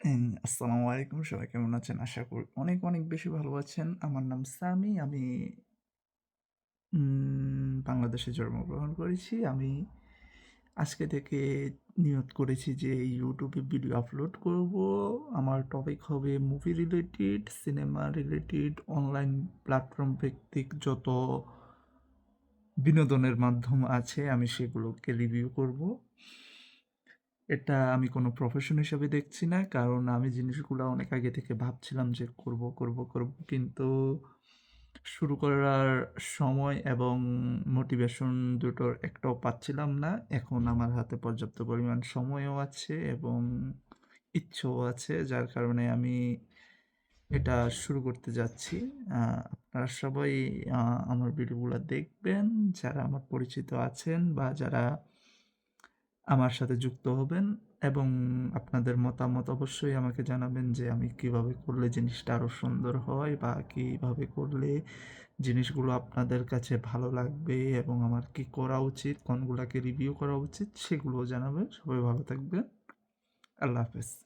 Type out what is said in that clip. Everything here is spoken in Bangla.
আসসালামু আলাইকুম। সবাই কেমন আছেন? আশা করি অনেক, অনেক বেশি ভালো আছেন। আমার নাম সামি। আমি বাংলাদেশে জন্মগ্রহণ করেছি। আমি আজকে থেকে নিয়ত করেছি যে YouTube এ ভিডিও আপলোড করব। আমার টপিক হবে movie related, cinema related, online platform ভিত্তিক যত বিনোদনের মাধ্যম আছে আমি সেগুলোকে রিভিউ করব। এটা আমি কোনো প্রফেশন হিসাবে দেখছি না। কারণ আমি জিনিসগুলা অনেক আগে থেকে ভাবছিলাম যে করব, করব, করব। কিন্তু শুরু করার সময় এবং মোটিভেশন দুটোর একটাও পাচ্ছিলাম না। এখন আমার হাতে পর্যাপ্ত পরিমাণ সময়ও আছে এবং ইচ্ছেও আছে। যার কারণে আমি এটা শুরু করতে যাচ্ছি। আ আপনারা সবাই আ আমার ভিডিওগুলা দেখবেন। যারা আমার পরিচিত আছেন বা যারা আমার সাথে যুক্ত হবেন এবং আপনাদের মতামত অবশ্যই আমাকে জানাবেন যে আমি কিভাবে করলে জিনিসটা আরো সুন্দর হয় বা কিভাবে করলে জিনিসগুলো আপনাদের কাছে ভালো লাগবে এবং আমার কি করা উচিত, কোনগুলাকে রিভিউ করা উচিত সেগুলোও জানাবেন। সবাই ভালো থাকবেন। আল্লাহ হাফেজ।